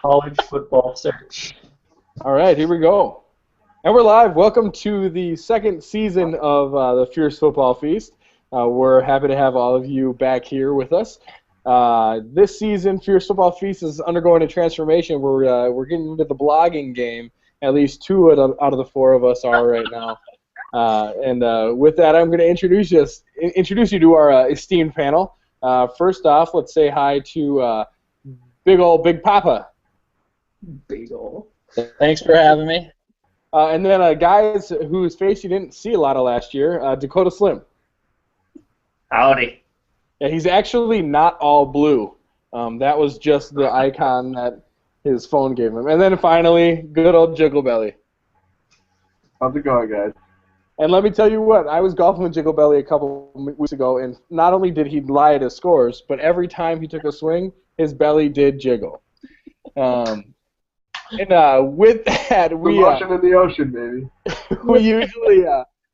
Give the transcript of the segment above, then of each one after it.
college football search. All right, here we go. And we're live. Welcome to the second season of the Fierce Football Feast. We're happy to have all of you back here with us. This season, Fierce Football Feast is undergoing a transformation. We're getting into the blogging game. At least two out of the four of us are right now. With that, I'm going to introduce you to our esteemed panel. First off, let's say hi to Big Papa. Big ol'. Thanks for having me. And then guys whose face you didn't see a lot of last year, Dakota Slim. Howdy. Yeah, he's actually not all blue. That was just the icon that his phone gave him. And then finally, good old Jiggle Belly. How's it going, guys? And let me tell you what, I was golfing with Jiggle Belly a couple weeks ago, and not only did he lie at his scores, but every time he took a swing, his belly did jiggle. With that, we Motion in the ocean, baby. we usually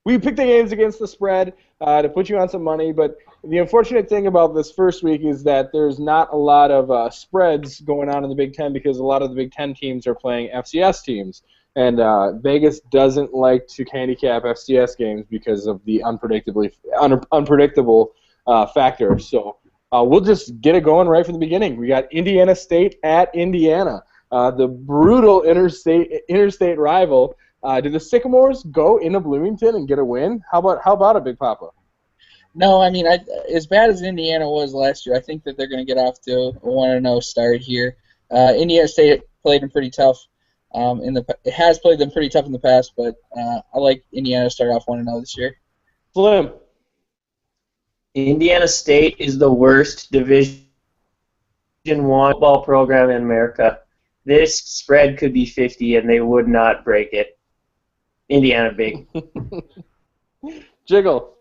we pick the games against the spread to put you on some money, but the unfortunate thing about this first week is that there's not a lot of spreads going on in the Big Ten because a lot of the Big Ten teams are playing FCS teams, and Vegas doesn't like to handicap FCS games because of the unpredictable factor. So we'll just get it going right from the beginning. We got Indiana State at Indiana. The brutal interstate rival. Did the Sycamores go into Bloomington and get a win? How about it, Big Papa? No, I mean, as bad as Indiana was last year, I think that they're going to get off to a 1-0 start here. Indiana State played them pretty tough. It has played them pretty tough in the past, but I like Indiana to start off 1-0 this year. Slim. Indiana State is the worst Division I football program in America. This spread could be 50, and they would not break it. Indiana big. Jiggle.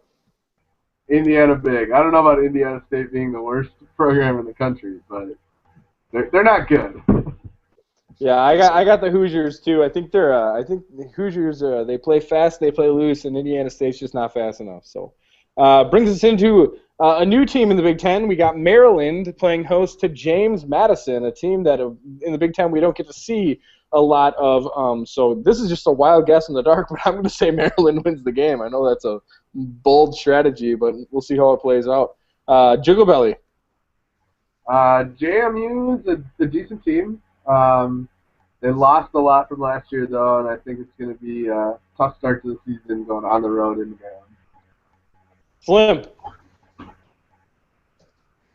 Indiana big. I don't know about Indiana State being the worst program in the country, but they're not good. Yeah, I got the Hoosiers too. I think the Hoosiers they play fast, they play loose, and Indiana State's just not fast enough. So brings us into a new team in the Big Ten. We got Maryland playing host to James Madison, a team that in the Big Ten we don't get to see a lot of. So this is just a wild guess in the dark, but I'm going to say Maryland wins the game. I know that's a bold strategy, but we'll see how it plays out. Jiggle Belly. JMU is a decent team. They lost a lot from last year, though, and I think it's going to be a tough start to the season going on the road in Maryland. Slim.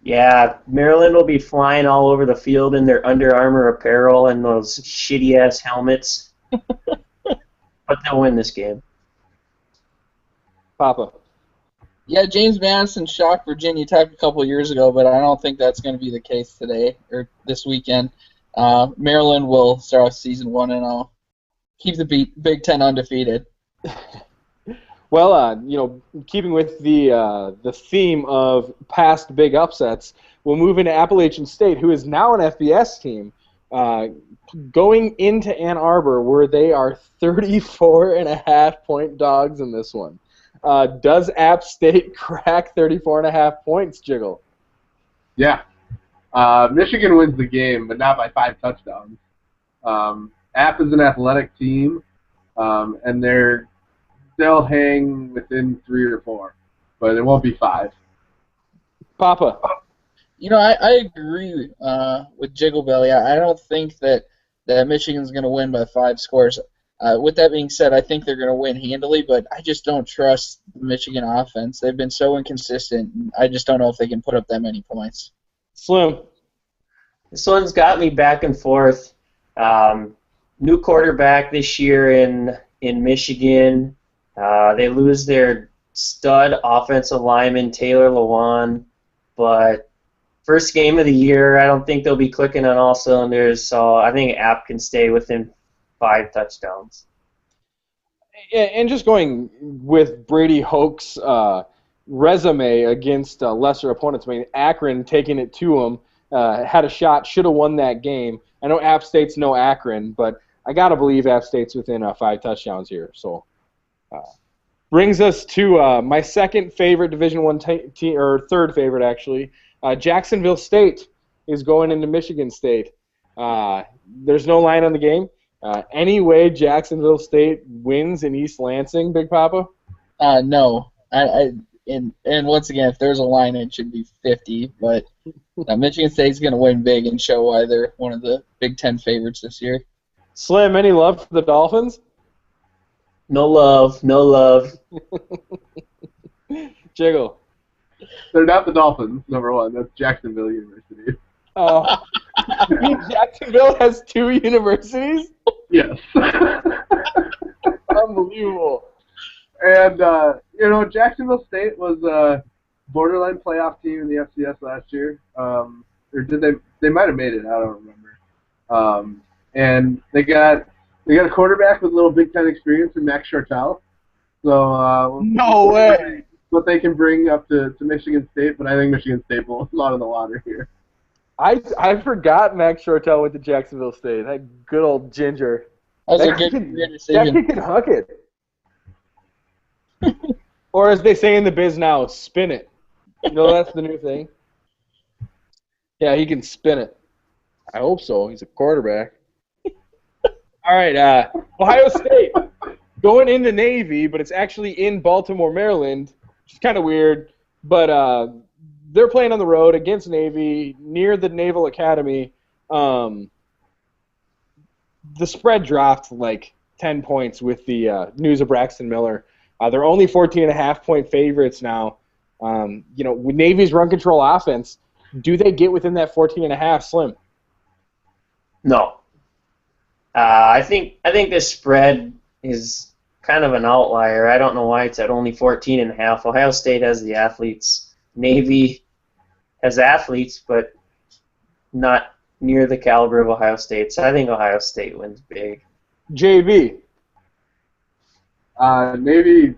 Yeah, Maryland will be flying all over the field in their Under Armour apparel and those shitty-ass helmets. But they'll win this game. Papa. Yeah, James Madison shocked Virginia Tech a couple of years ago, but I don't think that's going to be the case today or this weekend. Maryland will start off season 1-0. Keep the Big Ten undefeated. Well, keeping with the theme of past big upsets, we'll move into Appalachian State, who is now an FBS team, going into Ann Arbor, where they are 34.5-point dogs in this one. Does App State crack 34.5 points, Jiggle? Yeah. Michigan wins the game, but not by 5 touchdowns. App is an athletic team, and they'll hang within 3 or 4, but it won't be 5. Papa. I agree with Jiggle Belly. I don't think that Michigan's going to win by 5 scores. With that being said, I think they're going to win handily, but I just don't trust the Michigan offense. They've been so inconsistent. I just don't know if they can put up that many points. Slim. This one's got me back and forth. New quarterback this year in Michigan. They lose their stud offensive lineman, Taylor Lewan, but first game of the year, I don't think they'll be clicking on all cylinders, so I think App can stay within 5 touchdowns. And just going with Brady Hoke's resume against lesser opponents, I mean, Akron taking it to him, had a shot, should have won that game. I know App State's no Akron, but I got to believe App State's within 5 touchdowns here. So brings us to my second favorite Division I team, or third favorite actually. Jacksonville State is going into Michigan State. There's no line on the game. Any way Jacksonville State wins in East Lansing, Big Papa? No. And once again, if there's a line, it should be 50. But Michigan State's going to win big and show why they're one of the Big Ten favorites this year. Slim, any love for the Dolphins? No love, no love. Jiggle. They're not the Dolphins, number one. That's Jacksonville University. Oh, you mean Jacksonville has 2 universities? Yes. Unbelievable. And, Jacksonville State was a borderline playoff team in the FCS last year. Or did they might have made it, I don't remember. And they got a quarterback with a little Big Ten experience in Max Chartel. So No way. What they can bring up to Michigan State, but I think Michigan State will a lot in the water here. I forgot Max Shortell went to Jacksonville State. That good old ginger. That was a That good kid- career That decision. kid can huck it. Or as they say in the biz now, spin it. You know that's the new thing? Yeah, he can spin it. I hope so. He's a quarterback. All right, Ohio State going into Navy, but it's actually in Baltimore, Maryland, which is kind of weird. But they're playing on the road against Navy near the Naval Academy. The spread dropped like 10 points with the news of Braxton Miller. They're only 14.5-point favorites now. With Navy's run control offense, do they get within that 14.5, Slim? No. I think this spread is kind of an outlier. I don't know why it's at only 14.5. Ohio State has the athletes. Navy has athletes, but not near the caliber of Ohio State. So I think Ohio State wins big. JB. Navy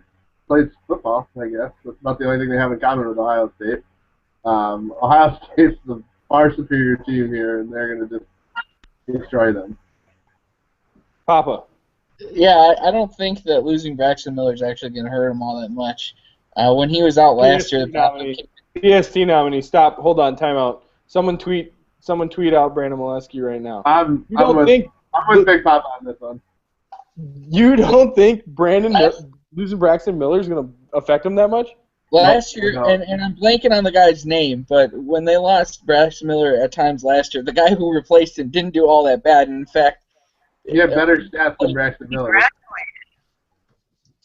plays football, I guess. That's about the only thing they have in common with Ohio State. Ohio State's the far superior team here, and they're going to just destroy them. Papa. Yeah, I don't think that losing Braxton Miller is actually going to hurt him all that much. When he was out last year, PST nominee. Stop. Hold on. Timeout. Someone tweet out Brandon Molesky right now. I'm with Big Papa on this one. You don't think losing Braxton Miller is going to affect him that much? last year, No. and I'm blanking on the guy's name, but when they lost Braxton Miller at times last year, the guy who replaced him didn't do all that bad. And in fact, He had better stats than Braxton Miller.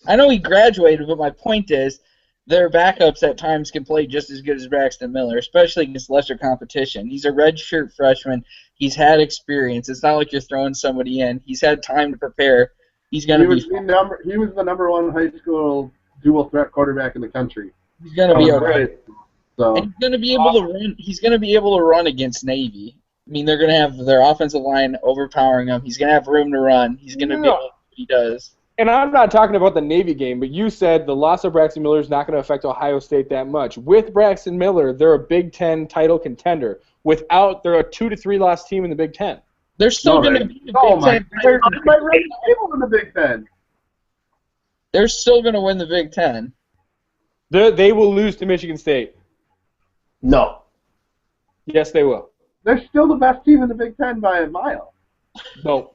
I know he graduated, but my point is their backups at times can play just as good as Braxton Miller, especially against lesser competition. He's a redshirt freshman. He's had experience. It's not like you're throwing somebody in. He's had time to prepare. He's going to be. He was the number one high school dual threat quarterback in the country. He's going to be Oh, okay. right. So And he's going to be able to run. He's going to be able to run against Navy. I mean, they're going to have their offensive line overpowering him. He's going to have room to run. He's going to be able to do what he does. And I'm not talking about the Navy game, but you said the loss of Braxton Miller is not going to affect Ohio State that much. With Braxton Miller, they're a Big Ten title contender. Without, they're a 2 to 3 loss team in the Big Ten. They're still going to right. be the Oh Big my! Ten. They're my right table in the Big Ten. They're still going to win the Big Ten. They will lose to Michigan State. No. Yes, they will. They're still the best team in the Big Ten by a mile. No.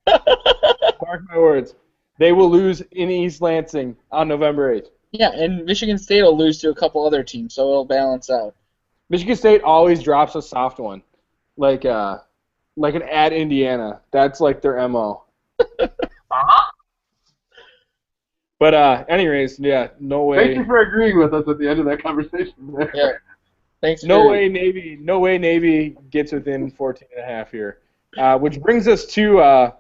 Mark my words. They will lose in East Lansing on November 8th. Yeah, and Michigan State will lose to a couple other teams, so it'll balance out. Michigan State always drops a soft one, like an at Indiana. That's like their MO. But anyways, yeah, no way. Thank you for agreeing with us at the end of that conversation. There. Yeah. Thanks. No for- way Navy gets within 14.5 here. Which brings us to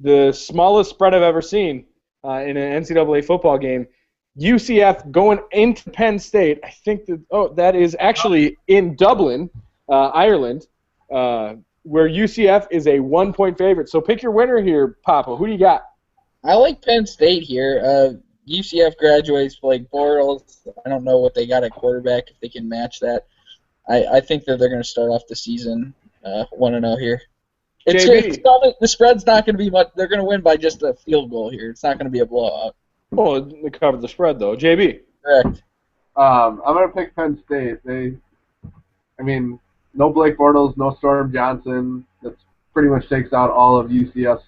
the smallest spread I've ever seen in an NCAA football game. UCF going into Penn State. I think that is actually in Dublin, Ireland, where UCF is a 1-point favorite. So pick your winner here, Papa. Who do you got? I like Penn State here. UCF graduates Blake Bortles. I don't know what they got at quarterback, if they can match that. I think that they're going to start off the season 1-0 here. JB. The spread's not going to be much. They're going to win by just a field goal here. It's not going to be a blowout. Oh, they covered the spread, though. JB. Correct. I'm gonna pick Penn State. no Blake Bortles, no Storm Johnson. That pretty much takes out all of UCF's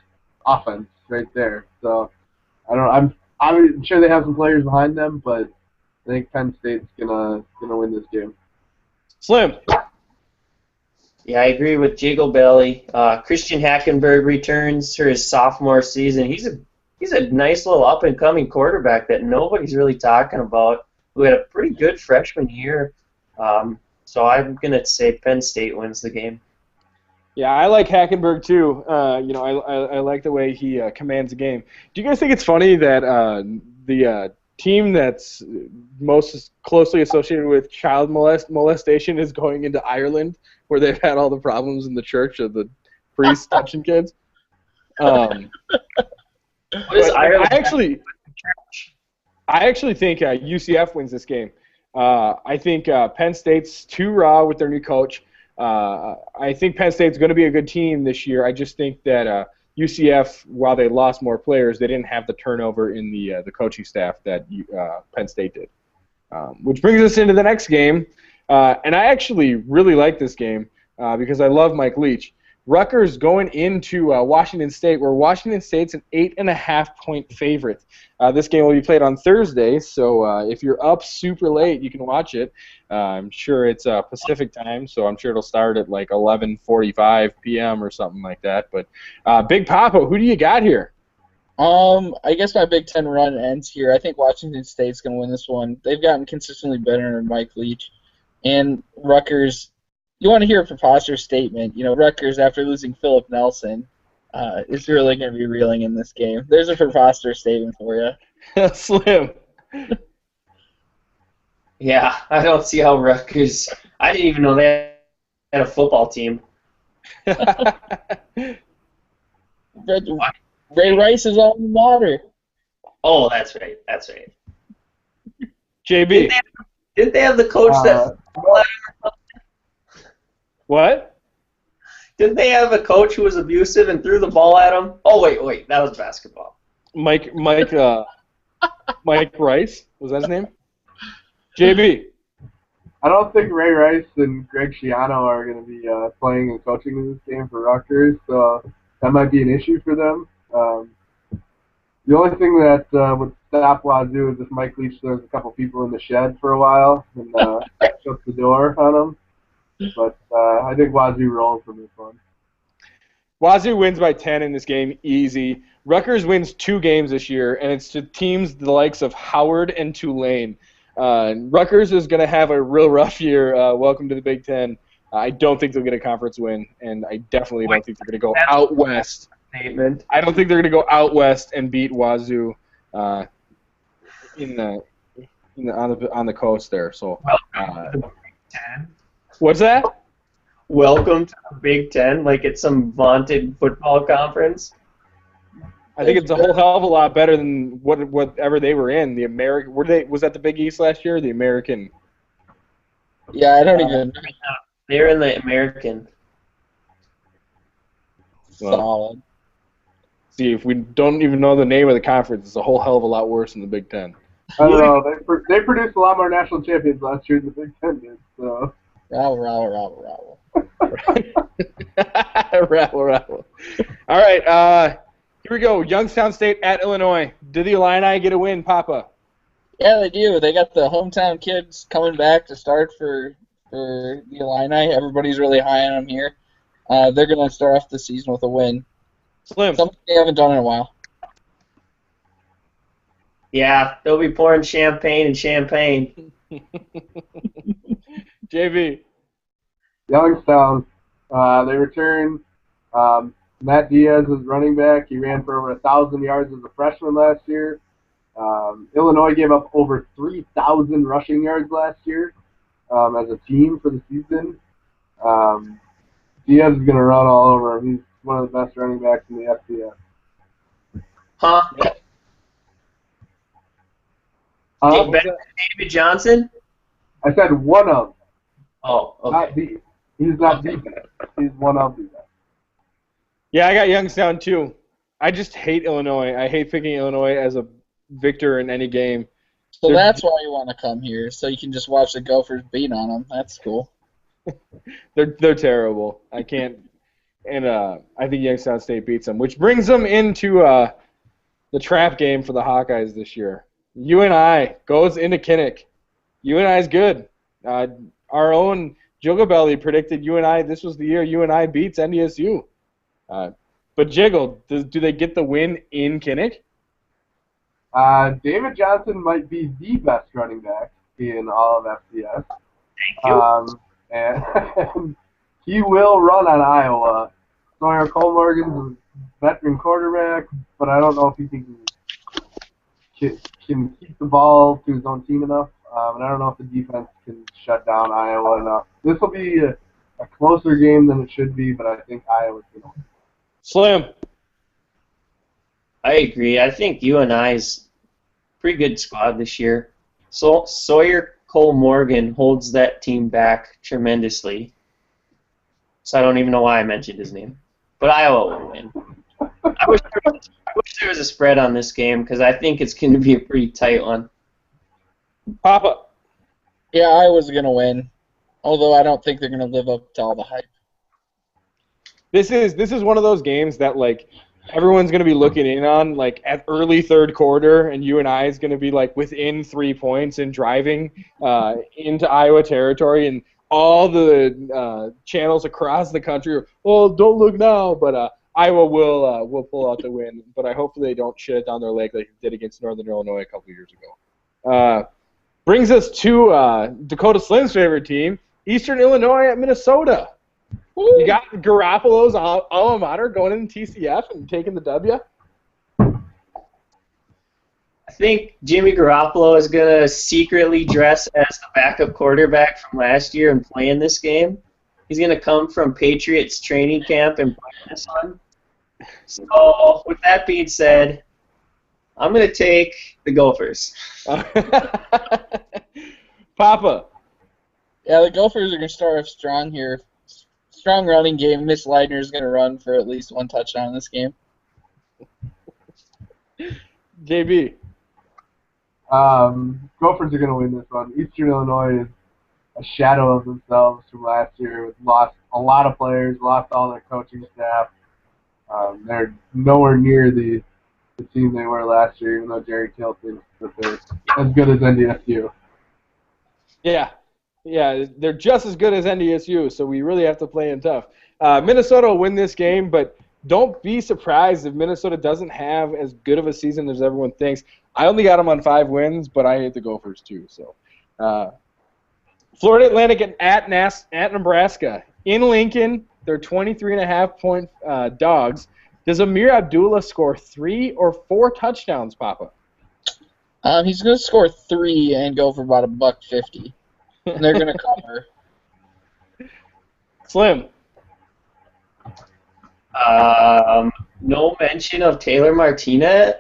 offense right there. So I don't. I'm sure they have some players behind them, but I think Penn State's gonna win this game. Slim. Yeah, I agree with Jiggle Belly. Christian Hackenberg returns for his sophomore season. He's a nice little up and coming quarterback that nobody's really talking about, who had a pretty good freshman year. So I'm gonna say Penn State wins the game. Yeah, I like Hackenberg too. I like the way he commands the game. Do you guys think it's funny that the team that's most closely associated with child molestation is going into Ireland, where they've had all the problems in the church of the priests touching kids? What is Ireland? I actually think UCF wins this game. I think Penn State's too raw with their new coach. I think Penn State's going to be a good team this year. I just think that UCF, while they lost more players, they didn't have the turnover in the coaching staff that Penn State did. Which brings us into the next game. And I actually really like this game because I love Mike Leach. Rutgers going into Washington State, where Washington State's an 8.5-point favorite. This game will be played on Thursday, so if you're up super late, you can watch it. I'm sure it's Pacific time, so I'm sure it'll start at like 11:45 p.m. or something like that. But Big Papa, who do you got here? I guess my Big Ten run ends here. I think Washington State's going to win this one. They've gotten consistently better under Mike Leach. And Rutgers, you want to hear a preposterous statement. Rutgers, after losing Philip Nelson, is really going to be reeling in this game. There's a preposterous statement for you. Slim. Yeah, I don't see how Rutgers. I didn't even know they had a football team. Ray Rice is on the water. Oh, that's right. JB. Didn't they have the coach that? What? Didn't they have a coach who was abusive and threw the ball at him? Oh wait, that was basketball. Mike Rice, was that his name? JB. I don't think Ray Rice and Greg Schiano are going to be playing and coaching in this game for Rutgers, so that might be an issue for them. The only thing that would stop Wazoo is if Mike Leach throws a couple people in the shed for a while and shuts the door on them. But I think Wazoo rolls for this one. Wazoo wins by 10 in this game, easy. Rutgers wins 2 games this year, and it's to teams the likes of Howard and Tulane. Rutgers is going to have a real rough year. Welcome to the Big Ten. I don't think they'll get a conference win, and I definitely don't think they're going to go out west. Statement. I don't think they're going to go out west and beat Wazoo on the coast there. So, Welcome to the Big Ten. What's that? Welcome to the Big Ten, like it's some vaunted football conference. I think it's a whole hell of a lot better than whatever they were in. The American, was that the Big East last year? Or the American. Yeah, I don't even. They're in the American. Solid. See, if we don't even know the name of the conference, it's a whole hell of a lot worse than the Big Ten. I don't know. They produced a lot more national champions last year than the Big Ten did. So. Rabble. Rabble. All right, here we go. Youngstown State at Illinois. Did the Illini get a win, Papa? Yeah, they do. They got the hometown kids coming back to start for the Illini. Everybody's really high on them here. They're going to start off the season with a win. Slim. Something they haven't done in a while. Yeah, they'll be pouring champagne and champagne. JV. Youngstown. They return. Matt Diaz is running back. He ran for over 1,000 yards as a freshman last year. Illinois gave up over 3,000 rushing yards last year as a team for the season. Diaz is going to run all over him. He's one of the best running backs in the FCS. Huh? David Johnson? I said one of. Oh, okay. Not the. He's not the best. He's one of the best. Yeah, I got Youngstown too. I just hate Illinois. I hate picking Illinois as a victor in any game. So that's why you want to come here, so you can just watch the Gophers beat on them. That's cool. They're terrible. I can't. And I think Youngstown State beats them, which brings them into the trap game for the Hawkeyes this year. UNI goes into Kinnick. UNI is good. Our own Jiggle Belly predicted UNI. This was the year UNI beats NDSU. But Jiggle, do they get the win in Kinnick? David Johnson might be the best running back in all of FCS. Thank you. And he will run on Iowa. Sawyer Cole-Morgan's a veteran quarterback, but I don't know if he can keep the ball to his own team enough. And I don't know if the defense can shut down Iowa enough. This will be a closer game than it should be, but I think Iowa's going to win. Slim. I agree. I think UNI's pretty good squad this year. So Sawyer Cole-Morgan holds that team back tremendously. So I don't even know why I mentioned his name. But Iowa will win. I wish there was a spread on this game because I think it's going to be a pretty tight one. Papa. Yeah, Iowa's going to win, although I don't think they're going to live up to all the hype. This is one of those games that, like, everyone's going to be looking in on, like, at early third quarter, and UNI is going to be, like, within 3 points and driving into Iowa territory, and all the channels across the country are, oh, don't look now, but Iowa will pull out the win, but I hope they don't shit it down their leg like they did against Northern Illinois a couple years ago. Brings us to Dakota Slim's favorite team, Eastern Illinois at Minnesota. Woo. You got Garoppolo's alma mater going in TCF and taking the W? I think Jimmy Garoppolo is going to secretly dress as the backup quarterback from last year and play in this game. He's going to come from Patriots training camp and play this one. So, with that being said, I'm going to take the Gophers. Papa. Yeah, the Gophers are going to start off strong here. Strong running game. Miss Leitner is going to run for at least one touchdown in this game. JB. Gophers are going to win this one. Eastern Illinois is a shadow of themselves from last year. Lost a lot of players, lost all their coaching staff. They're nowhere near the team they were last year, even though Jerry Kill thinks that they're as good as NDSU. Yeah, they're just as good as NDSU, so we really have to play in tough. Minnesota will win this game, but don't be surprised if Minnesota doesn't have as good of a season as everyone thinks. I only got them on 5 wins, but I hate the Gophers too. So, Florida Atlantic at Nebraska. In Lincoln, they're 23.5-point dogs. Does Amir Abdullah score 3 or 4 touchdowns, Papa? He's going to score 3 and go for about $150. And they're going to cover. Slim. No mention of Taylor Martinez.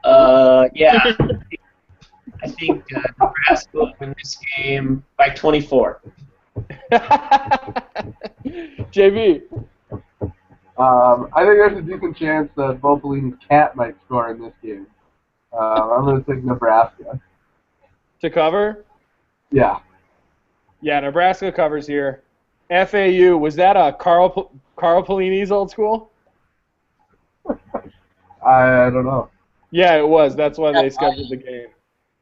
Yeah. I think Nebraska will win this game by 24. JB. I think there's a decent chance that Bo Pelini's cat might score in this game. I'm going to take Nebraska. To cover? Yeah. Yeah, Nebraska covers here. FAU, was that Carl Pelini's old school? I don't know. Yeah, it was. That's why they scheduled the game.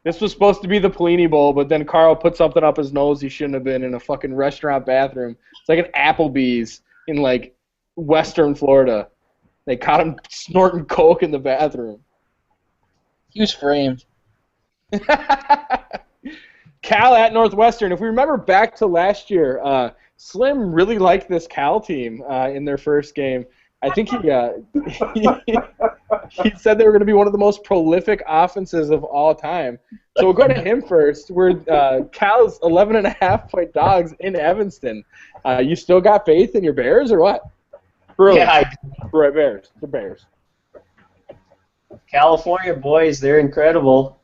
This was supposed to be the Pelini Bowl, but then Carl put something up his nose he shouldn't have been in a fucking restaurant bathroom. It's like an Applebee's in, like, Western Florida. They caught him snorting coke in the bathroom. He was framed. Cal at Northwestern. If we remember back to last year, Slim really liked this Cal team in their first game. I think he said they were going to be one of the most prolific offenses of all time. So we'll go to him first. We're Cal's 11.5-point dogs in Evanston. You still got faith in your Bears or what? Really? Yeah, Right, Bears. The Bears. California boys, they're incredible.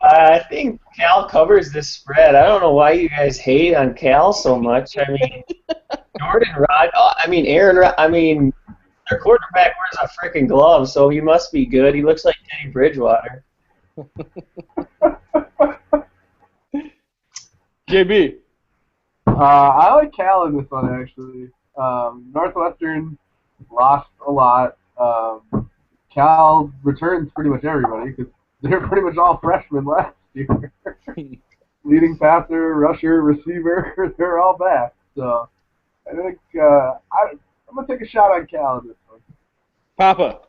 I think Cal covers this spread. I don't know why you guys hate on Cal so much. I mean, their quarterback wears a freaking glove, so he must be good. He looks like Teddy Bridgewater. JB. I like Cal in this one, actually. Northwestern lost a lot. Cal returns pretty much everybody because they're pretty much all freshmen last year. Leading passer, rusher, receiver, they're all back. So I think I'm going to take a shot on Cal in this one. Papa.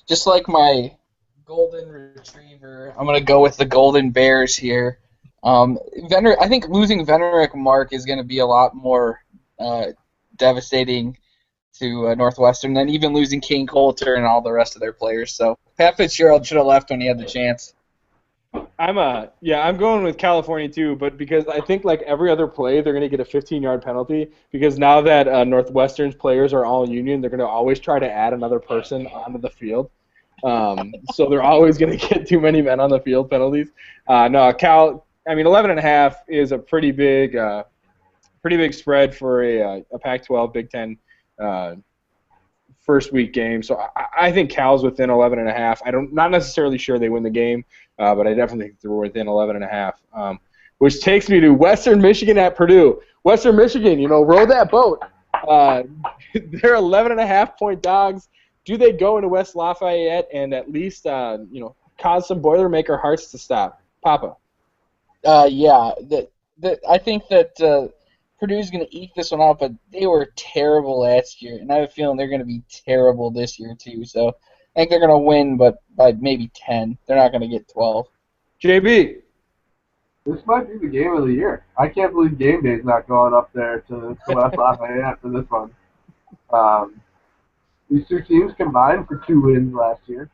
Just like my golden retriever, I'm going to go with the Golden Bears here. I think losing Venerick Mark is going to be a lot more devastating to Northwestern than even losing Kane Coulter and all the rest of their players. So Pat Fitzgerald should have left when he had the chance. I'm going with California too, but because I think like every other play, they're going to get a 15-yard penalty because now that Northwestern's players are all union, they're going to always try to add another person onto the field. So they're always going to get too many men on the field penalties. No, Cal. I mean, 11.5 is a pretty big spread for a Pac-12 Big Ten first week game. So I think Cal's within 11.5. Not necessarily sure they win the game, but I definitely think they're within 11.5. Which takes me to Western Michigan at Purdue. Western Michigan, row that boat. They're 11.5-point dogs. Do they go into West Lafayette and at least cause some Boilermaker hearts to stop? Papa. Yeah. I think that Purdue's going to eke this one out, but they were terrible last year, and I have a feeling they're going to be terrible this year too. So I think they're going to win, but by maybe 10. They're not going to get 12. JB. This might be the game of the year. I can't believe Game Day's not going up there to West Lafayette for this one. These two teams combined for 2 wins last year,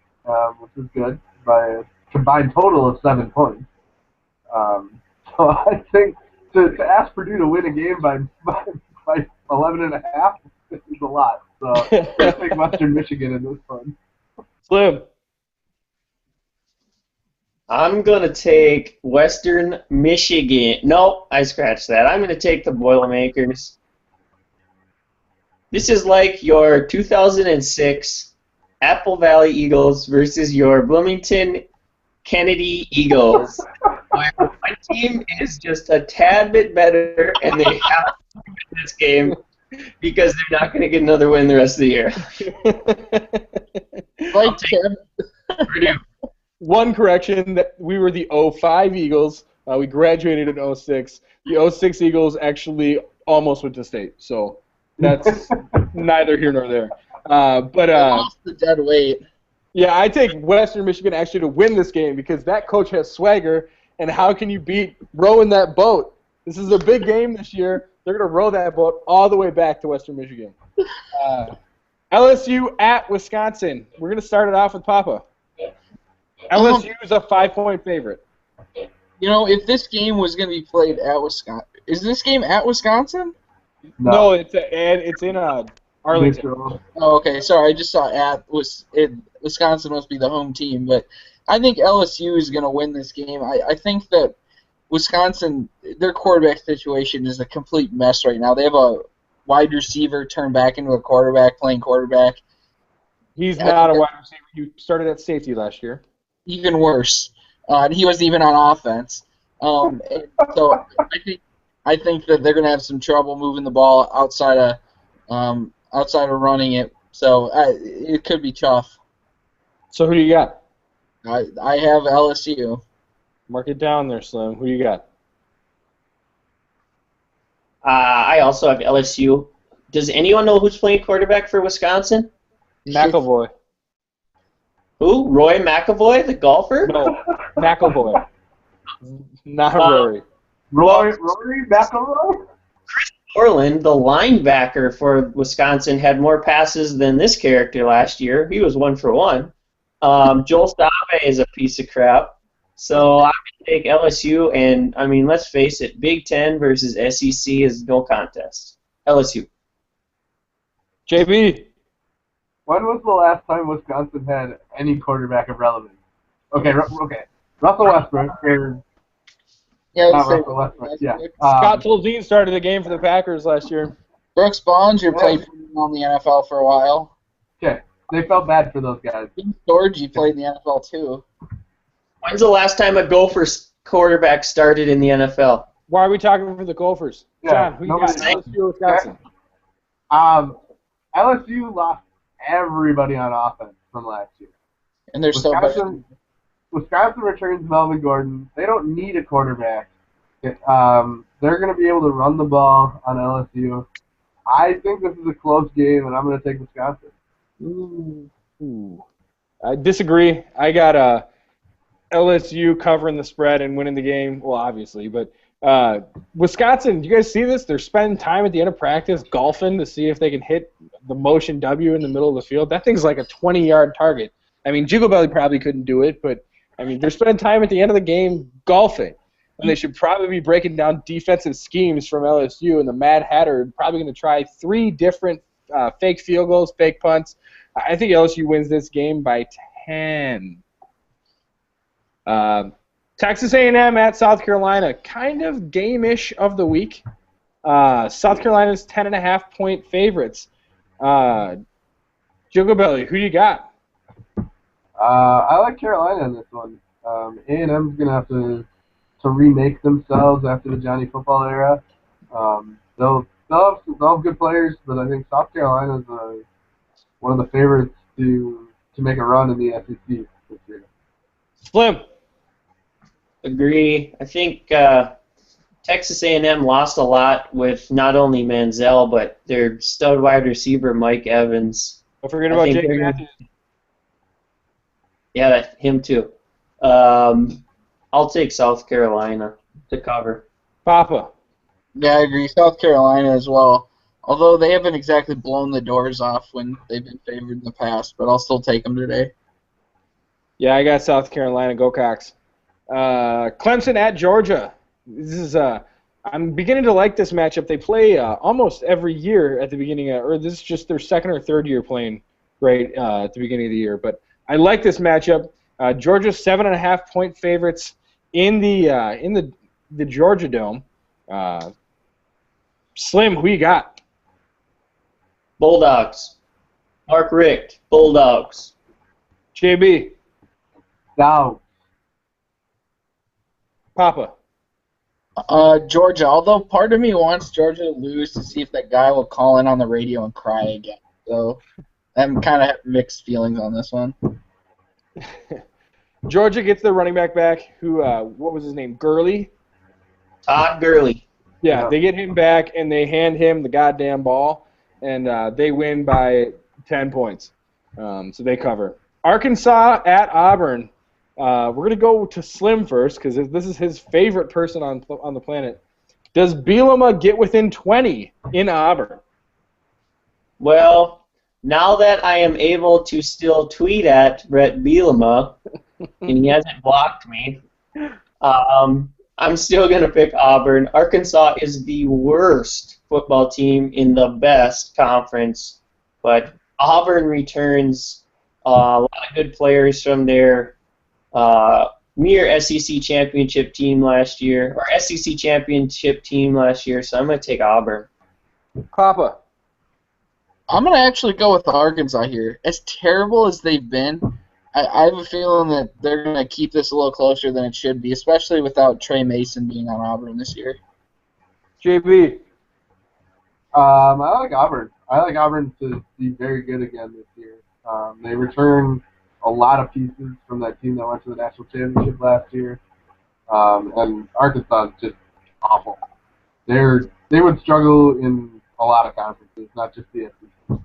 which was good, by a combined total of 7 points. So I think to ask Purdue to win a game by 11.5 is a lot. So I think Western Michigan in this one. Slim. I'm going to take Western Michigan. Nope, I scratched that. I'm going to take the Boilermakers. This is like your 2006 Apple Valley Eagles versus your Bloomington Kennedy Eagles. My team is just a tad bit better, and they have to win this game because they're not going to get another win the rest of the year. Like Tim. Purdue. One correction, that we were the 05 Eagles. We graduated in 06. The 06 Eagles actually almost went to state, so that's neither here nor there. But lost the dead weight. Yeah, I take Western Michigan actually to win this game because that coach has swagger, and how can you beat rowing that boat? This is a big game this year. They're going to row that boat all the way back to Western Michigan. LSU at Wisconsin. We're going to start it off with Papa. LSU is a 5-point favorite. If this game was going to be played at Wisconsin, is this game at Wisconsin? No, it's in Arlington. Oh, okay. Sorry, I just saw Wisconsin must be the home team, but I think LSU is going to win this game. I think that Wisconsin, their quarterback situation is a complete mess right now. They have a wide receiver turned back into a quarterback playing quarterback. He's not a wide receiver. You started at safety last year. Even worse. And he wasn't even on offense. So I think that they're going to have some trouble moving the ball outside of running it. So it could be tough. So who do you got? I have LSU. Mark it down there, Slim. Who do you got? I also have LSU. Does anyone know who's playing quarterback for Wisconsin? McAvoy. Who? Roy McAvoy, the golfer? No, McAvoy. Not Rory. Rory McIlroy? Orland, the linebacker for Wisconsin, had more passes than this character last year. He was 1 for 1. Joel Stave is a piece of crap. So I'm going to take LSU, and, I mean, let's face it, Big Ten versus SEC is no contest. LSU. JB. When was the last time Wisconsin had any quarterback of relevance? Okay. Russell Westbrook. Yeah, Not Russell Westbrook. Yeah. Scott Tolzien started the game for the Packers last year. Brooks Bonner played on the NFL for a while. Okay. They felt bad for those guys. Georgie played in the NFL too. When's the last time a Gophers quarterback started in the NFL? Why are we talking for the Gophers? Yeah, John, who you got? nobody- LSU or Wisconsin? LSU lost everybody on offense from last year. And they're still better. Wisconsin returns Melvin Gordon. They don't need a quarterback. They're going to be able to run the ball on LSU. I think this is a close game, and I'm going to take Wisconsin. Ooh. I disagree. I got LSU covering the spread and winning the game. Well, obviously, but Wisconsin, do you guys see this? They're spending time at the end of practice golfing to see if they can hit the motion W in the middle of the field. That thing's like a 20-yard target. I mean, Jiggle Belly probably couldn't do it, but I mean, they're spending time at the end of the game golfing. And they should probably be breaking down defensive schemes from LSU, and the Mad Hatter is probably going to try 3 different fake field goals, fake punts. I think LSU wins this game by 10. Texas A&M at South Carolina, kind of game-ish of the week. South Carolina's 10.5-point favorites. Jiggle Belly, who do you got? I like Carolina in this one. A&M's going to have to remake themselves after the Johnny Football era. They'll have good players, but I think South Carolina is one of the favorites to make a run in the SEC this year. Slim. Agree. I think Texas A&M lost a lot with not only Manziel, but their stud wide receiver, Mike Evans. Don't forget about Jake Matthews. Yeah, him too. I'll take South Carolina to cover. Papa. Yeah, I agree. South Carolina as well. Although they haven't exactly blown the doors off when they've been favored in the past, but I'll still take them today. Yeah, I got South Carolina. Go Cox. Clemson at Georgia. This is I'm beginning to like this matchup. They play almost every year at the beginning, or this is just their second or third year playing right at the beginning of the year. But I like this matchup. Georgia's 7.5-point favorites in the Georgia Dome. Slim, who you got? Bulldogs. Mark Richt. Bulldogs. JB. Now, Papa. Georgia. Although part of me wants Georgia to lose to see if that guy will call in on the radio and cry again. So I'm kind of have mixed feelings on this one. Georgia gets their running back, who, what was his name, Gurley? Todd Gurley. Yeah, they get him back, and they hand him the goddamn ball, and they win by 10 points. So they cover. Arkansas at Auburn. We're going to go to Slim first, because this is his favorite person on the planet. Does Bielema get within 20 in Auburn? Well, now that I am able to still tweet at Brett Bielema, and he hasn't blocked me, I'm still going to pick Auburn. Arkansas is the worst football team in the best conference, but Auburn returns a lot of good players from their mere SEC championship team last year, or SEC championship team last year, so I'm going to take Auburn. Papa. I'm going to actually go with Arkansas here. As terrible as they've been, I have a feeling that they're going to keep this a little closer than it should be, especially without Trey Mason being on Auburn this year. JB. I like Auburn. I like Auburn to be very good again this year. They return a lot of pieces from that team that went to the national championship last year, and Arkansas is just awful. They would struggle in a lot of conferences, not just the SEC.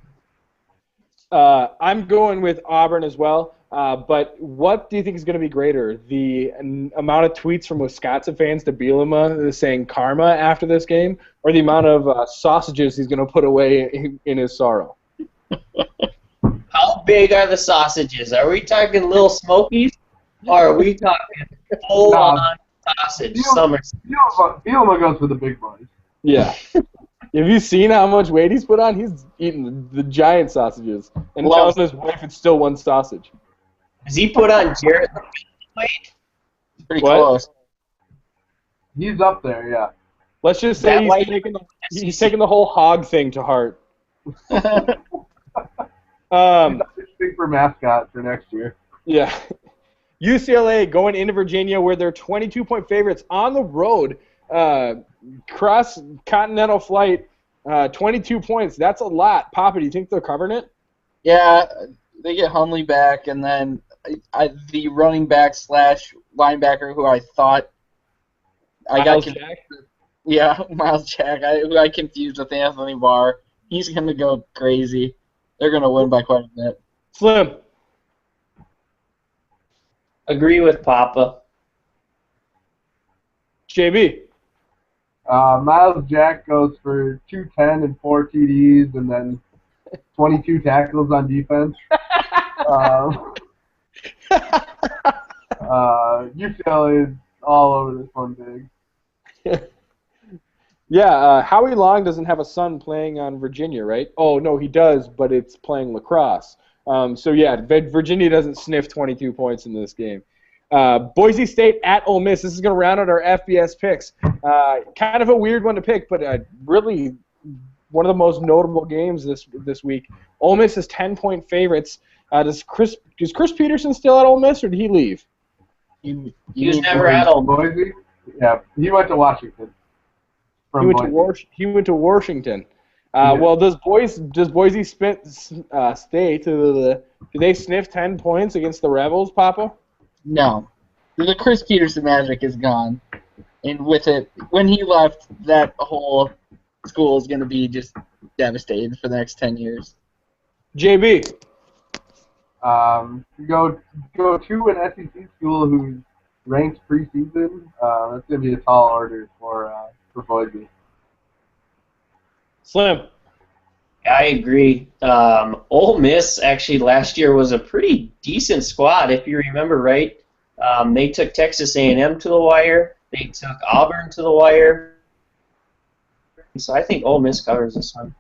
I'm going with Auburn as well. But what do you think is going to be greater? The amount of tweets from Wisconsin fans to Bielema saying karma after this game, or the amount of sausages he's going to put away in his sorrow? How big are the sausages? Are we talking Little Smokies, or are we talking full-on sausage? Bielema goes for the big boys. Yeah. Have you seen how much weight he's put on? He's eating the giant sausages and telling his wife it's still one sausage. Does he put on Jarrett weight? Pretty close. He's up there, yeah. Let's just say he's taking the whole hog thing to heart. Super mascot for next year. Yeah. UCLA going into Virginia where they're 22-point favorites on the road cross-continental flight, 22 points. That's a lot. Papa, do you think they're covering it? Yeah, they get Hundley back, and then the running back slash linebacker who I thought I got Miles confused. Jack? Yeah, Miles Jack, who I confused with Anthony Barr. He's gonna go crazy. They're gonna win by quite a bit. Slim. Agree with Papa. JB. Miles Jack goes for 210 and 4 TDs, and then 22 tackles on defense. UCLA is all over this one big. Yeah, Howie Long doesn't have a son playing on Virginia, right? Oh, no, he does, but it's playing lacrosse. So, yeah, Virginia doesn't sniff 22 points in this game. Boise State at Ole Miss. This is going to round out our FBS picks. Kind of a weird one to pick, but really one of the most notable games this week. Ole Miss is 10-point favorites. Is Chris Peterson still at Ole Miss, or did he leave? He was never at Ole Miss. Boise? Yeah, he went to Washington. He went to Washington. Yeah. Well, does Boise stay do they sniff 10 points against the Rebels, Papa? No, the Chris Peterson magic is gone, and with it, when he left, that whole school is going to be just devastated for the next 10 years. JB. Go to an SEC school who's ranked preseason. That's going to be a tall order for Boise. Slim. I agree. Ole Miss actually last year was a pretty decent squad, if you remember right. They took Texas A&M to the wire. They took Auburn to the wire. So I think Ole Miss covers this one.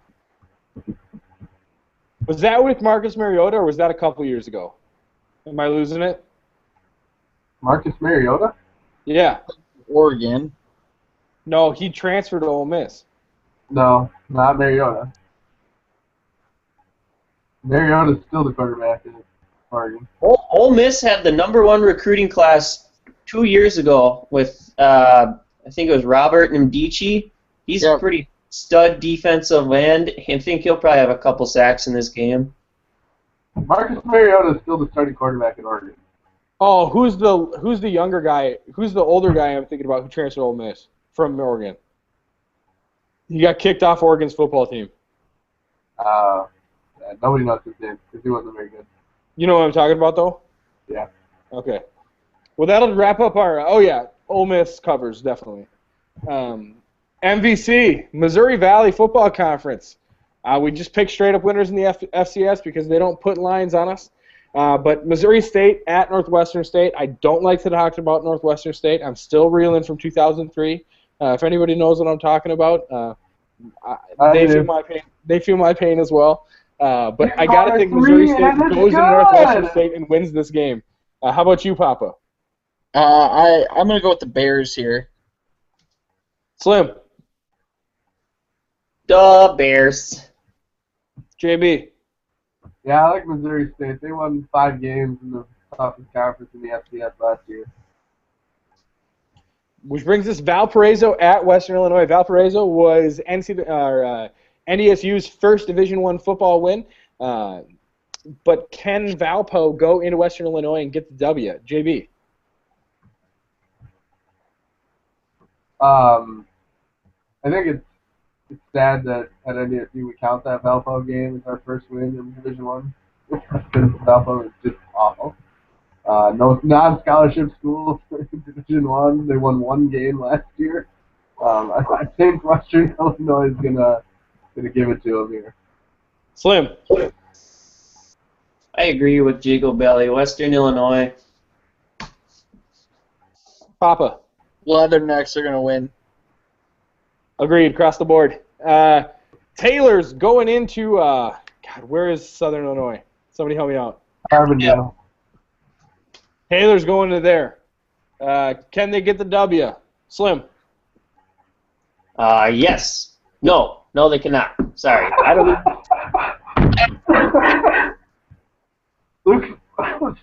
Was that with Marcus Mariota, or was that a couple years ago? Am I losing it? Marcus Mariota? Yeah. Oregon. No, he transferred to Ole Miss. No, not Mariota. Mariota's still the quarterback in Oregon. Ole Miss had the #1 recruiting class 2 years ago with, I think it was Robert Nkemdiche. He's a pretty stud defensive end. I think he'll probably have a couple sacks in this game. Marcus Mariota is still the starting quarterback in Oregon. Oh, who's the younger guy? Who's the older guy I'm thinking about who transferred to Ole Miss from Oregon? He got kicked off Oregon's football team. Nobody knows his name because he wasn't very good. You know what I'm talking about, though? Yeah. Okay. Well, that'll wrap up our. Oh yeah, Ole Miss covers definitely. MVC, Missouri Valley Football Conference. We just picked straight up winners in the FCS because they don't put lines on us. But Missouri State at Northwestern State. I don't like to talk about Northwestern State. I'm still reeling from 2003. If anybody knows what I'm talking about, they feel my pain. They feel my pain as well. But I gotta think Missouri State goes into Northwestern State and wins this game. How about you, Papa? I'm gonna go with the Bears here. Slim. The Bears. JB. Yeah, I like Missouri State. They won 5 games in the toughest conference in the FCS last year. Which brings us Valparaiso at Western Illinois. Valparaiso was NDSU's first Division I football win. But can Valpo go into Western Illinois and get the W? JB. I think it's sad that at NDSU we count that Valpo game as our first win in Division I. Because Valpo is just awful. No non-scholarship school in Division I. They won 1 game last year. I think Western Illinois is gonna give it to them here. Slim. I agree with Jiggle Belly. Western Illinois. Papa. Leathernecks are gonna win. Agreed, across the board. Taylor's going into, God, where is Southern Illinois? Somebody help me out. Carbondale. Taylor's going to there. Can they get the W? Slim. Yes. No, they cannot. Sorry. I don't. Luke,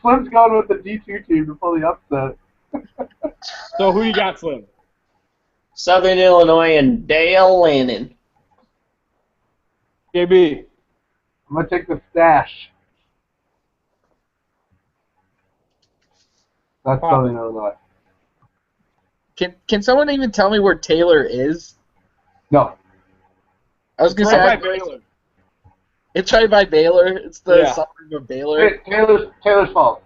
Slim's going with the D2 team to pull the upset. So who you got, Slim? Southern Illinois and Dale Lannon. JB. I'm going to take the stash. That's Wow. Southern Illinois. Can someone even tell me where Taylor is? No. I was gonna say Right by Baylor. it's right by Baylor. It's the Yeah. suburb of Baylor, Taylor's fault.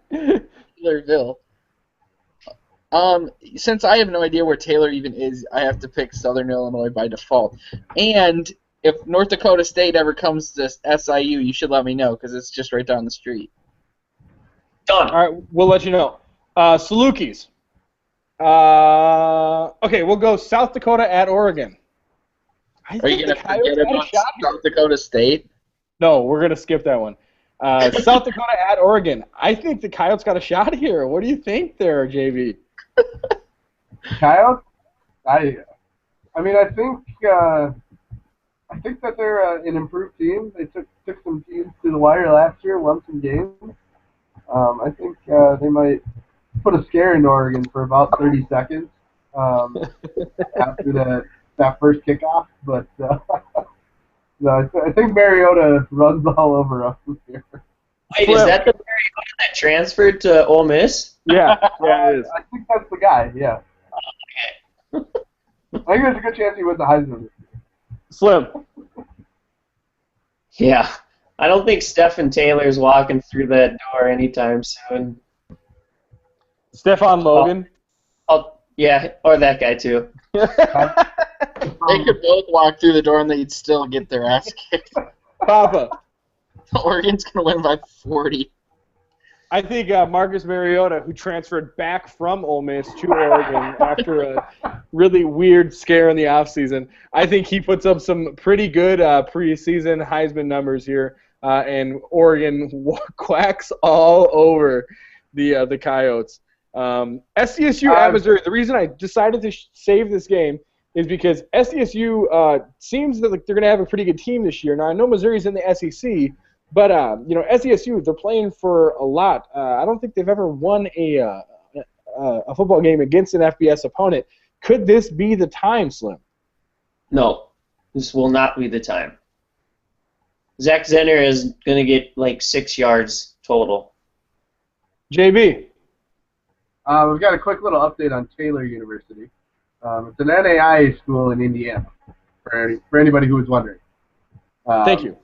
Taylorville. Since I have no idea where Taylor even is, I have to pick Southern Illinois by default. And if North Dakota State ever comes to SIU, you should let me know because it's just right down the street. Done. All right, we'll let you know. Salukis. Okay, we'll go South Dakota at Oregon. I Are you think gonna the Coyotes forget got a about shot here. South Dakota State? No, we're gonna skip that one. South Dakota at Oregon. I think the Coyotes got a shot here. What do you think there, JV? Coyotes? I think that they're an improved team. They took some teams to the wire last year, won some games. I think they might put a scare into Oregon for about 30 seconds after that first kickoff. But no, I think Mariota runs all over us this year. Wait, is that the Mariota that transferred to Ole Miss? Yeah, it is. I think that's the guy, yeah. I think there's a good chance he wins the Heisman. Slim. Yeah. I don't think Stephen Taylor's walking through that door anytime soon. Stefan Logan. Yeah, or that guy too. They could both walk through the door and they'd still get their ass kicked. Papa. Oregon's going to win by 40. I think Marcus Mariota, who transferred back from Ole Miss to Oregon after a really weird scare in the offseason, I think he puts up some pretty good preseason Heisman numbers here, and Oregon quacks all over the Coyotes. SDSU at Missouri. The reason I decided to save this game is because SDSU seems that they're going to have a pretty good team this year. Now I know Missouri's in the SEC. But, SDSU, they're playing for a lot. I don't think they've ever won a football game against an FBS opponent. Could this be the time, Slim? No, this will not be the time. Zach Zenner is going to get like 6 yards total. JB. We've got a quick little update on Taylor University. It's an NAIA school in Indiana, for anybody who was wondering. Thank you.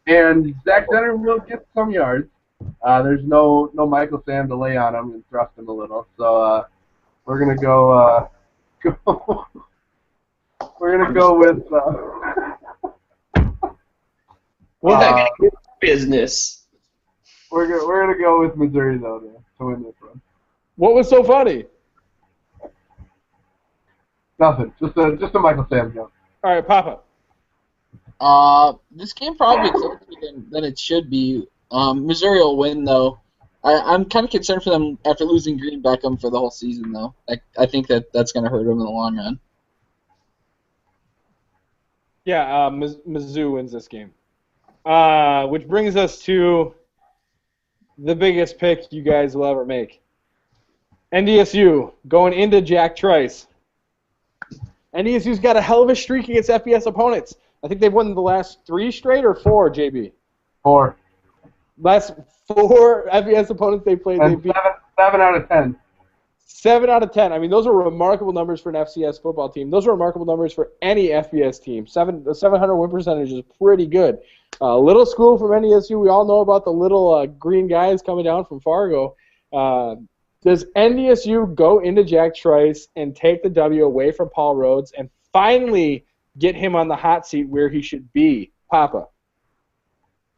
And Zach Zenner will get some yards. There's no Michael Sam to lay on him and thrust him a little. So we're gonna go. We're gonna go with. Business. We're gonna go with Missouri though to win this one. What was so funny? Nothing. Just a Michael Sam joke. All right, Papa. This game probably closer than it should be. Missouri will win, though. I'm kind of concerned for them after losing Green Beckham for the whole season, though. I think that's going to hurt them in the long run. Yeah, Mizzou wins this game. Which brings us to the biggest pick you guys will ever make. NDSU going into Jack Trice. NDSU's got a hell of a streak against FBS opponents. I think they've won the last 3 straight or 4, JB? 4. Last 4 FBS opponents they played, they And beat 7 out of 10. 7 out of 10. I mean, those are remarkable numbers for an FCS football team. Those are remarkable numbers for any FBS team. The 700 win percentage is pretty good. Little school from NDSU. We all know about the little green guys coming down from Fargo. Does NDSU go into Jack Trice and take the W away from Paul Rhodes and finally get him on the hot seat where he should be? Papa.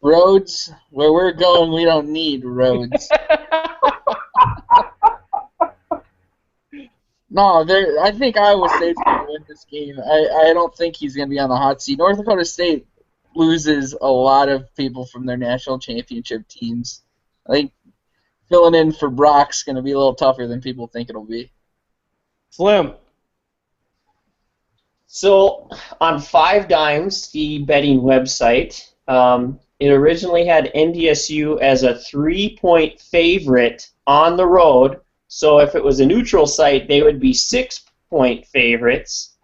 Rhodes, where we're going, we don't need roads. No, I think Iowa State's going to win this game. I don't think he's going to be on the hot seat. North Dakota State loses a lot of people from their national championship teams. I think filling in for Brock's going to be a little tougher than people think it'll be. Slim. So on 5 Dimes, the betting website, it originally had NDSU as a 3-point favorite on the road So if it was a neutral site, they would be 6-point favorites.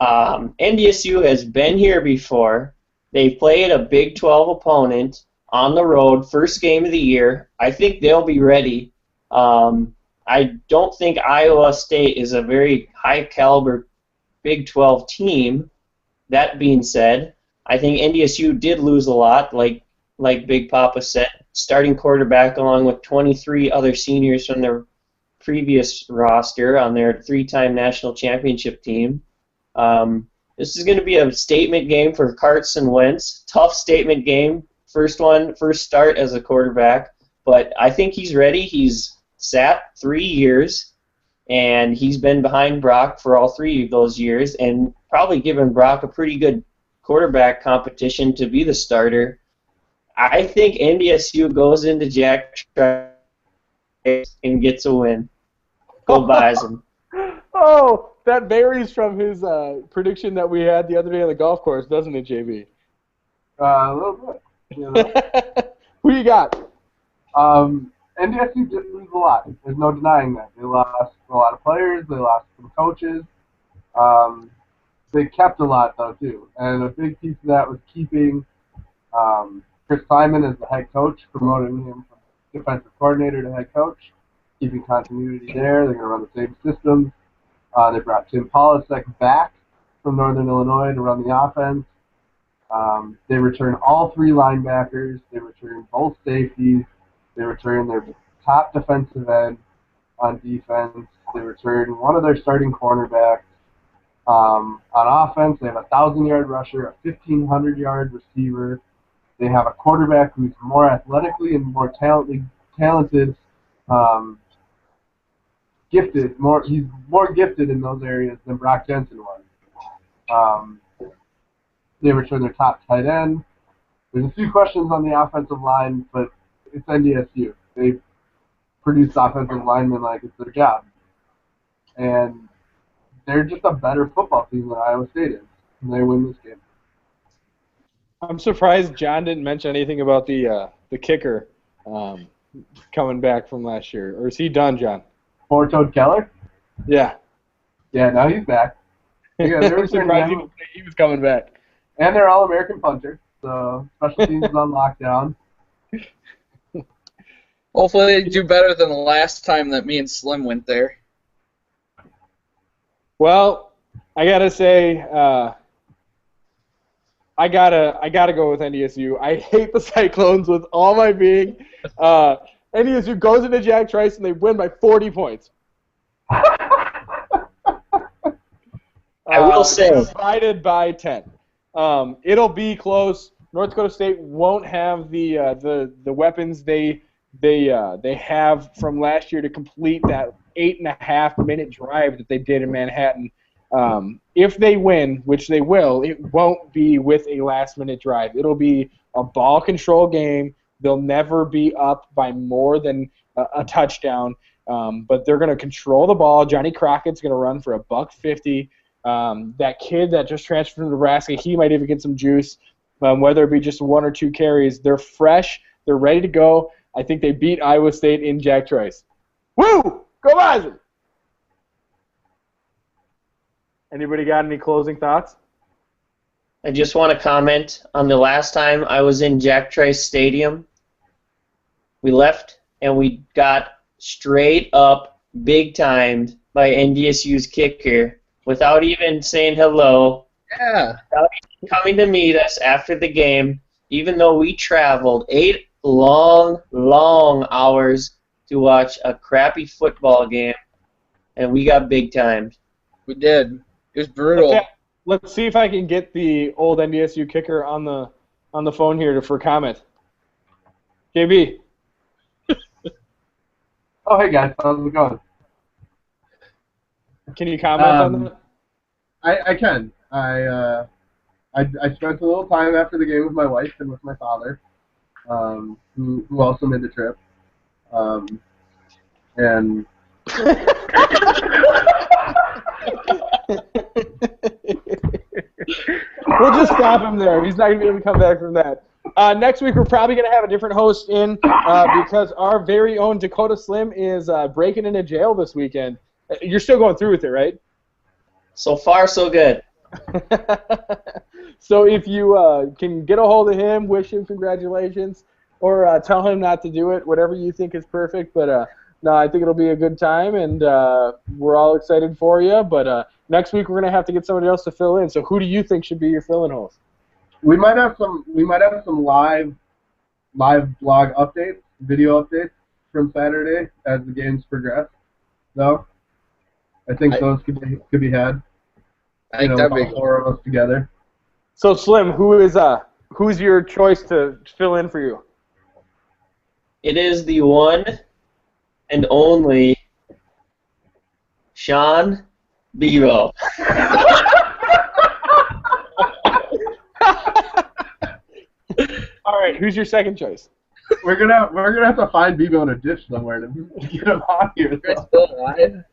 NDSU has been here before. They've played a Big 12 opponent on the road, first game of the year. I think they'll be ready. I don't think Iowa State is a very high-caliber Big 12 team. That being said, I think NDSU did lose a lot, like Big Papa said, starting quarterback along with 23 other seniors from their previous roster on their 3-time national championship team. This is going to be a statement game for Carson Wentz. Tough statement game. First start as a quarterback. But I think he's ready. He's sat 3 years, and he's been behind Brock for all 3 of those years, and probably given Brock a pretty good quarterback competition to be the starter. I think NDSU goes into Jack Trice and gets a win. Go Bison. Oh, that varies from his prediction that we had the other day on the golf course, doesn't it, JB? A little bit. You know. Who you got? NDSU did lose a lot. There's no denying that. They lost a lot of players. They lost some coaches. They kept a lot, though, too. And a big piece of that was keeping Chris Simon as the head coach, promoting him from defensive coordinator to head coach, keeping continuity there. They're going to run the same systems. They brought Tim Polasek back from Northern Illinois to run the offense. They returned all 3 linebackers. They returned both safeties. They returned their top defensive end on defense. They returned one of their starting cornerbacks. On offense, they have a 1,000-yard rusher, a 1,500-yard receiver. They have a quarterback who's more athletically and more talented, gifted. He's more gifted in those areas than Brock Jensen was. They returned their top tight end. There's a few questions on the offensive line, but it's NDSU. They produce offensive linemen like it's their job. And they're just a better football team than Iowa State is. And they win this game. I'm surprised John didn't mention anything about the kicker coming back from last year. Or is he done, John? Four-toed Keller? Yeah. Yeah, now he's back. Yeah, they were surprised he was coming back. And they're All-American punter, so special teams is on lockdown. Hopefully they do better than the last time that me and Slim went there. Well, I gotta say, I gotta go with NDSU. I hate the Cyclones with all my being. NDSU goes into Jack Trice and they win by 40 points. I will say, divided by 10. It'll be close. North Dakota State won't have the weapons they have from last year to complete that 8.5-minute drive that they did in Manhattan. If they win, which they will, it won't be with a last-minute drive. It'll be a ball control game. They'll never be up by more than a touchdown, but they're going to control the ball. Johnny Crockett's going to run for $150. That kid that just transferred from Nebraska, he might even get some juice, whether it be just 1 or 2 carries. They're fresh. They're ready to go. I think they beat Iowa State in Jack Trice. Woo! Go Bison! Anybody got any closing thoughts? I just want to comment on the last time I was in Jack Trice Stadium. We left and we got straight up big-timed by NDSU's kicker without even saying hello. Yeah. Without even coming to meet us after the game, even though we traveled 8 long hours to watch a crappy football game, and we got big-timed. We did. It was brutal. Okay. Let's see if I can get the old NDSU kicker on the phone here for comment. JB. Oh, hey guys, how's it going? Can you comment on that? I can. I spent a little time after the game with my wife and with my father, who also made the trip. And we'll just stop him there. He's not going to be able to come back from that. next week we're probably going to have a different host in because our very own Dakota Slim is breaking into jail this weekend. You're still going through with it, right? So far, so good. So if you can get a hold of him, wish him congratulations, or tell him not to do it, whatever you think is perfect. But no, I think it'll be a good time, and we're all excited for you. But next week we're going to have to get somebody else to fill in. So who do you think should be your fill-in host? We might have some live blog updates, video updates from Saturday as the games progress. Though, I think those could be had. I think that'd be all four of us together. So Slim, who's your choice to fill in for you? It is the one and only Sean Bebo. All right, who's your second choice? We're gonna have to find Bebo in a dish somewhere to get him on here. You're still alive?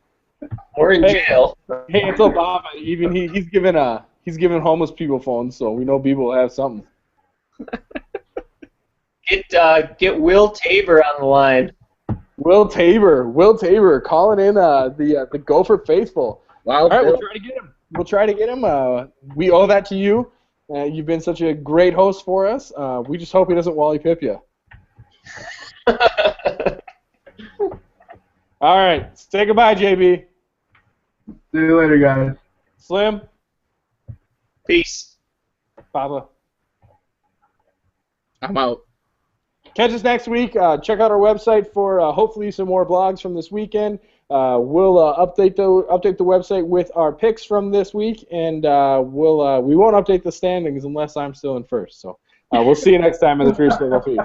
We're in jail. Hey, it's Obama. Even he's giving homeless people phones, so we know people will have something. Get Will Tabor on the line. Will Tabor, calling in the Gopher faithful. Wild All right, Bill. we'll try to get him. We owe that to you. You've been such a great host for us. We just hope he doesn't Wally Pip you. All right, say goodbye, JB. See you later, guys. Slim, Peace. Papa. I'm out. Catch us next week. Check out our website for hopefully some more blogs from this weekend. We'll update the website with our picks from this week, and we won't update the standings unless I'm still in first. So we'll see you next time in the Fierce Legal Feed.